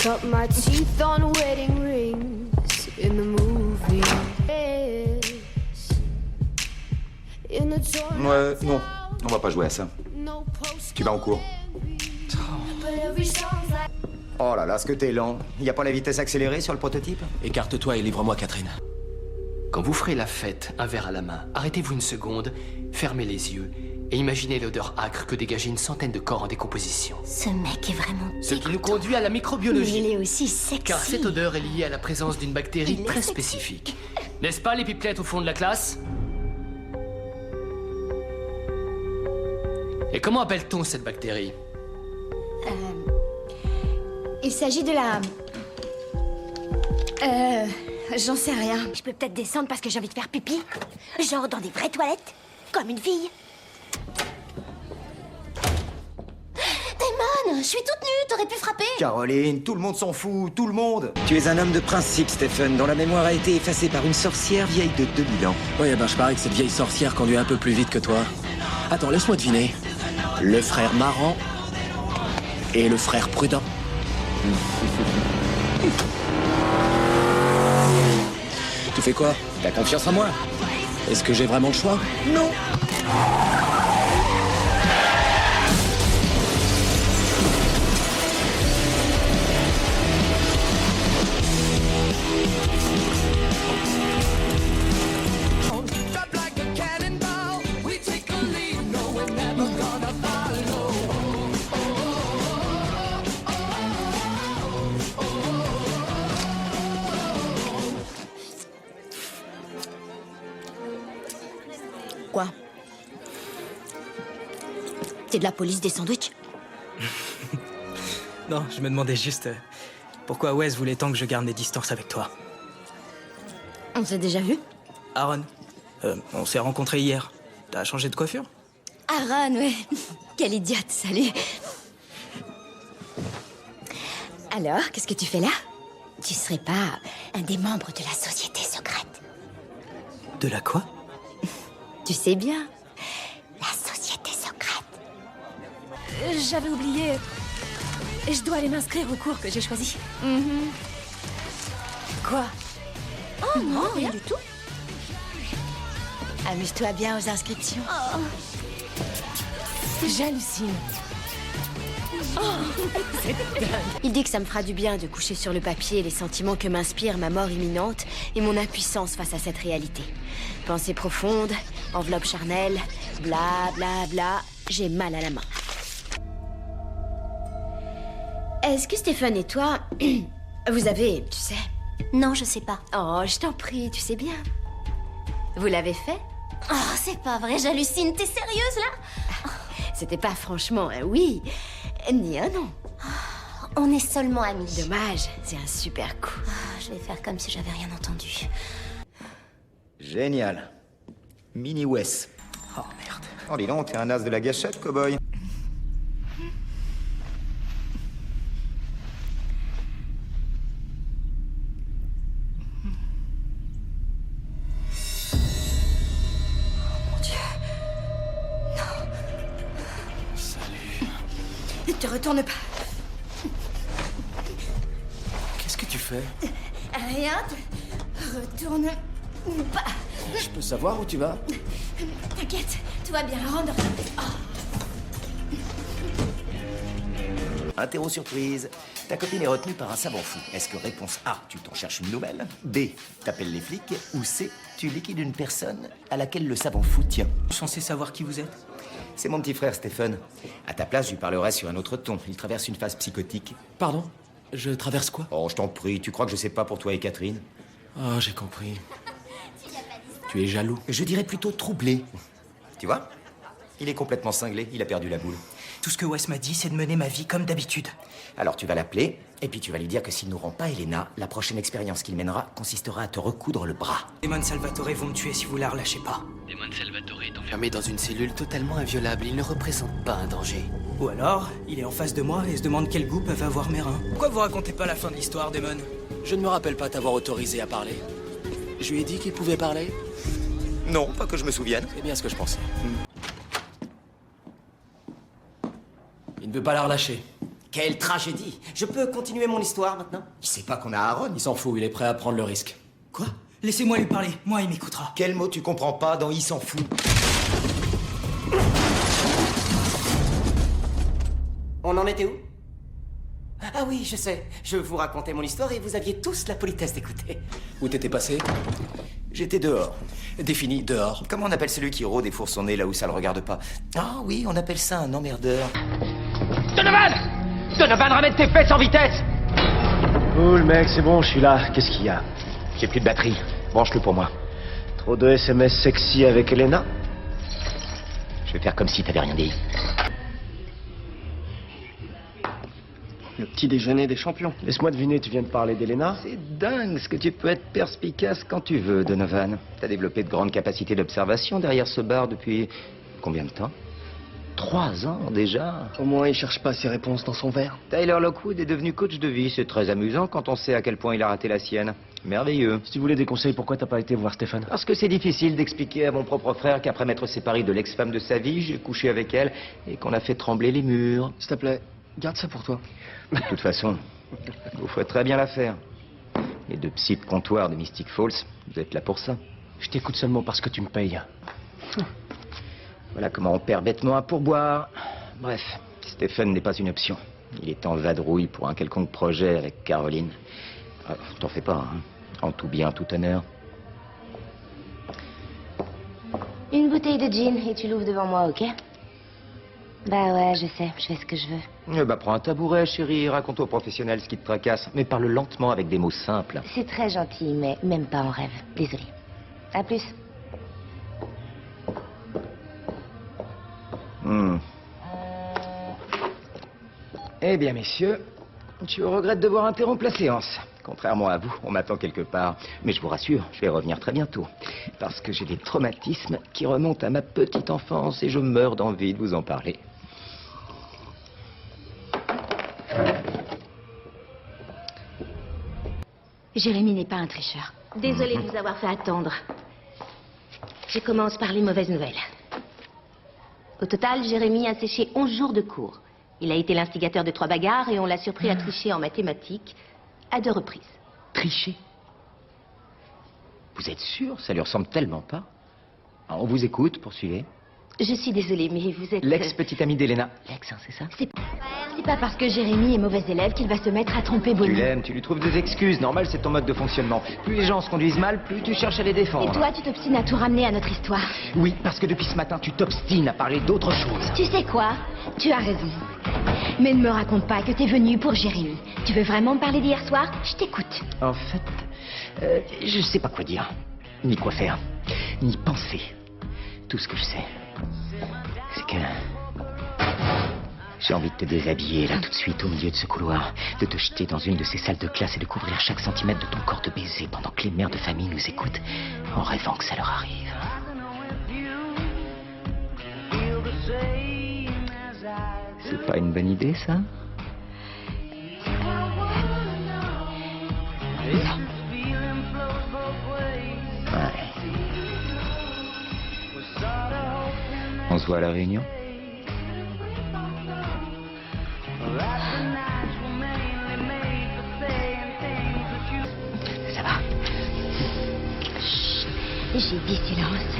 Cut my teeth on wedding rings in the movies. In the torn Ouais, non, on va pas jouer à ça. no post. Tu vas en cours. Oh là là, ce que t'es lent. Y a pas la vitesse accélérée sur le prototype? Écarte-toi et livre-moi Catherine. Quand vous ferez la fête, un verre à la main, arrêtez-vous une seconde, fermez les yeux et imaginez l'odeur âcre que dégageait une centaine de corps en décomposition. Ce mec est vraiment... Ce qui nous conduit à la Il microbiologie. est aussi sexy. Car cette odeur est liée à la présence d'une bactérie Il est très sexy. spécifique. N'est-ce pas les pipelettes au fond de la classe? Et comment appelle-t-on cette bactérie? Il s'agit de la... J'en sais rien. Je peux peut-être descendre parce que j'ai envie de faire pipi? Genre dans des vraies toilettes? Comme une fille? Damon, je suis toute nue, t'aurais pu frapper. Caroline, tout le monde s'en fout, tout le monde. Tu es un homme de principe, Stephen, dont la mémoire a été effacée par une sorcière vieille de 2000 ans. Oui, ben je parie que cette vieille sorcière conduit un peu plus vite que toi. Attends, laisse-moi deviner. Le frère marrant et le frère prudent. Tu fais quoi? T'as confiance en moi? Est-ce que j'ai vraiment le choix? Non. Quoi? T'es de la police des sandwichs? Non, je me demandais juste pourquoi Wes voulait tant que je garde mes distances avec toi. On s'est déjà vu? Aaron, on s'est rencontrés hier. T'as changé de coiffure? Aaron, ouais. Quelle idiote, salut. Alors, qu'est-ce que tu fais là? Tu serais pas un des membres de la société secrète? De la quoi? Tu sais bien. La société secrète. J'avais oublié. Je dois aller m'inscrire au cours que j'ai choisi. Quoi? Oh non, rien du tout. Amuse-toi bien aux inscriptions. J'hallucine. Il dit que ça me fera du bien de coucher sur le papier les sentiments que m'inspire ma mort imminente et mon impuissance face à cette réalité. Pensée profonde, enveloppe charnelle, bla bla bla, j'ai mal à la main. Est-ce que Stephen et toi, vous avez, tu sais... Non, je sais pas. Oh, je t'en prie, tu sais bien. Vous l'avez fait? Oh, c'est pas vrai, j'hallucine. T'es sérieuse, là? C'était pas franchement un oui, ni un non. On est seulement amis. Dommage, c'est un super coup. Je vais faire comme si j'avais rien entendu. Génial. Mini Wes. Oh merde. Oh, dis donc, t'es un as de la gâchette, cow-boy. Ne te retourne pas. Qu'est-ce que tu fais? Rien, retourne pas. Je peux savoir où tu vas? T'inquiète, tout va bien, rentre. Interro surprise. Ta copine est retenue par un savant fou. Est-ce que réponse A, tu t'en cherches une nouvelle? B, t'appelles les flics? Ou C, tu liquides une personne à laquelle le savant fou tient? Je suis censé savoir qui vous êtes? C'est mon petit frère, Stephen. À ta place, je lui parlerai sur un autre ton. Il traverse une phase psychotique. Pardon? Je traverse quoi? Oh, je t'en prie, tu crois que je sais pas pour toi et Catherine? Oh, j'ai compris. Tu es jaloux. Je dirais plutôt troublé. Tu vois? Il est complètement cinglé, il a perdu la boule. Tout ce que Wes m'a dit, c'est de mener ma vie comme d'habitude. Alors tu vas l'appeler, et puis tu vas lui dire que s'il nous rend pas Elena, la prochaine expérience qu'il mènera consistera à te recoudre le bras. Damon Salvatore vont me tuer si vous la relâchez pas. Damon Salvatore est enfermé dans une cellule totalement inviolable. Il ne représente pas un danger. Ou alors, il est en face de moi et se demande quel goût peuvent avoir mes reins. Pourquoi vous racontez pas la fin de l'histoire, Damon? Je ne me rappelle pas t'avoir autorisé à parler. Je lui ai dit qu'il pouvait parler. Non, pas que je me souvienne. C'est bien ce que je pensais. Il ne veut pas la relâcher. Quelle tragédie! Je peux continuer mon histoire maintenant? Il sait pas qu'on a Aaron. Il s'en fout, il est prêt à prendre le risque. Quoi? Laissez-moi lui parler, moi il m'écoutera. Quel mot tu comprends pas dans il s'en fout? On en était où? Ah oui, je sais. Je vous racontais mon histoire et vous aviez tous la politesse d'écouter. Où t'étais passé? J'étais dehors. Défini, dehors. Comment on appelle celui qui rôde et fourre son nez là où ça le regarde pas? Ah oui, on appelle ça un emmerdeur. Donovan! Donovan, ramène tes fesses en vitesse! Cool, mec, c'est bon, je suis là. Qu'est-ce qu'il y a? J'ai plus de batterie. Branche-le pour moi. Trop de SMS sexy avec Elena? Je vais faire comme si t'avais rien dit. Le petit déjeuner des champions. Laisse-moi deviner, tu viens de parler d'Elena? C'est dingue ce que tu peux être perspicace quand tu veux, Donovan. T'as développé de grandes capacités d'observation derrière ce bar depuis... combien de temps? 3 ans déjà. Au moins, il cherche pas ses réponses dans son verre. Tyler Lockwood est devenu coach de vie. C'est très amusant quand on sait à quel point il a raté la sienne. Merveilleux. Si tu voulais des conseils, pourquoi t'as pas été voir Stéphane? Parce que c'est difficile d'expliquer à mon propre frère qu'après m'être séparé de l'ex-femme de sa vie, j'ai couché avec elle et qu'on a fait trembler les murs. S'il te plaît, garde ça pour toi. De toute façon, vous ferez très bien l'affaire. Les 2 psys de comptoir de Mystic Falls, vous êtes là pour ça. Je t'écoute seulement parce que tu me payes. Voilà comment on perd bêtement un pourboire. Bref, Stephen n'est pas une option. Il est en vadrouille pour un quelconque projet avec Caroline. T'en fais pas, hein. En tout bien, tout honneur. Une bouteille de gin et tu l'ouvres devant moi, ok? Bah ouais, je sais, je fais ce que je veux. Prends un tabouret, chérie, raconte aux professionnels ce qui te tracasse. Mais parle lentement avec des mots simples. C'est très gentil, mais même pas en rêve. Désolée. À plus. Eh bien, messieurs, je regrette devoir interrompre la séance. Contrairement à vous, on m'attend quelque part. Mais je vous rassure, je vais revenir très bientôt. Parce que j'ai des traumatismes qui remontent à ma petite enfance et je meurs d'envie de vous en parler. Jérémy n'est pas un tricheur. Désolée de vous avoir fait attendre. Je commence par les mauvaises nouvelles. Au total, Jérémy a séché 11 jours de cours. Il a été l'instigateur de 3 bagarres et on l'a surpris à tricher en mathématiques à 2 reprises. Tricher? Vous êtes sûr? Ça lui ressemble tellement pas. On vous écoute, poursuivez. Je suis désolée, mais vous êtes... L'ex-petite amie d'Elena. L'ex, hein, c'est ça? C'est pas parce que Jérémy est mauvais élève qu'il va se mettre à tromper Bonnie. Tu l'aimes, tu lui trouves des excuses. Normal, c'est ton mode de fonctionnement. Plus les gens se conduisent mal, plus tu cherches à les défendre. Et toi, tu t'obstines à tout ramener à notre histoire. Oui, parce que depuis ce matin, tu t'obstines à parler d'autre chose. Tu sais quoi? Tu as raison. Mais ne me raconte pas que t'es venu pour Jérémy. Tu veux vraiment me parler d'hier soir? Je t'écoute. En fait, je sais pas quoi dire. Ni quoi faire. Ni penser. Tout ce que je sais, c'est que... j'ai envie de te déshabiller, là, tout de suite, au milieu de ce couloir. De te jeter dans une de ces salles de classe et de couvrir chaque centimètre de ton corps de baiser pendant que les mères de famille nous écoutent, en rêvant que ça leur arrive. C'est pas une bonne idée, ça? Ouais. On se voit à la réunion? Ça va. Chut. J'ai dit silence.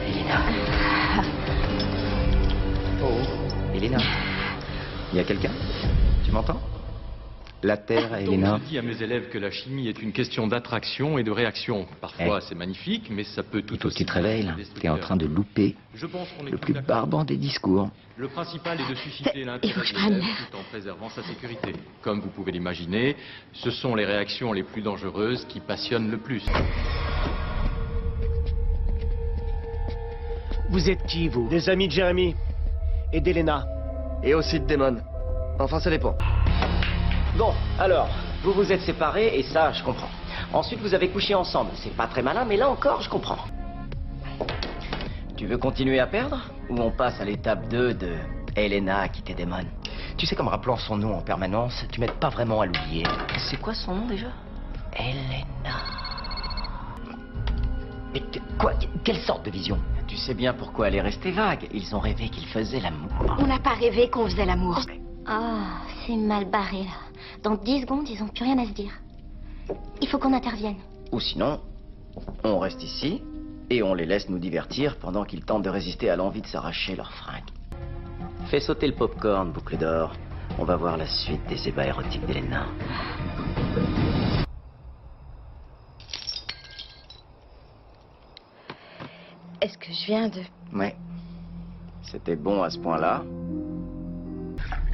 Elena. Oh, Elena. Il y a quelqu'un? Tu m'entends? La Terre, Elena. Je dis à mes élèves que la chimie est une question d'attraction et de réaction. Parfois, c'est magnifique, mais ça peut tout aussi... Tu te réveilles, là. T'es en train de louper le plus barbant des discours. Le principal est de susciter l'intérêt de l'élève tout en préservant sa sécurité. Comme vous pouvez l'imaginer, ce sont les réactions les plus dangereuses qui passionnent le plus. Vous êtes qui, vous? Des amis de Jérémy. Et d'Elena. Et aussi de Damon. Enfin, ça dépend. Bon, alors, vous vous êtes séparés et ça, je comprends. Ensuite, vous avez couché ensemble. C'est pas très malin, mais là encore, je comprends. Tu veux continuer à perdre? Ou on passe à l'étape 2 de Elena a quitté Damon? Tu sais, comme rappelant son nom en permanence, tu m'aides pas vraiment à l'oublier. C'est quoi son nom déjà? Elena. Mais quoi? Quelle sorte de vision? Tu sais bien pourquoi elle est restée vague. Ils ont rêvé qu'ils faisaient l'amour. On n'a pas rêvé qu'on faisait l'amour. Oh, c'est mal barré là. Dans 10 secondes, ils ont plus rien à se dire. Il faut qu'on intervienne. Ou sinon, on reste ici et on les laisse nous divertir pendant qu'ils tentent de résister à l'envie de s'arracher leurs fringues. Fais sauter le popcorn, boucle d'or. On va voir la suite des ébats érotiques d'Elena. Est-ce que je viens de... Ouais. C'était bon à ce point-là.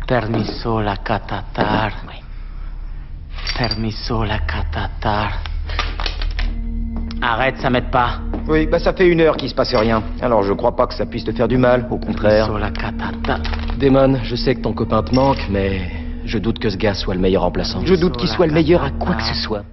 Permiso la catatar. Ouais. Permiso la catatar. Arrête, ça m'aide pas. Oui, bah ça fait 1 heure qu'il se passe rien. Alors je crois pas que ça puisse te faire du mal, au contraire. Permiso la catatar. Damon, je sais que ton copain te manque, mais je doute que ce gars soit le meilleur remplaçant. Je doute qu'il soit le meilleur à quoi que ce soit.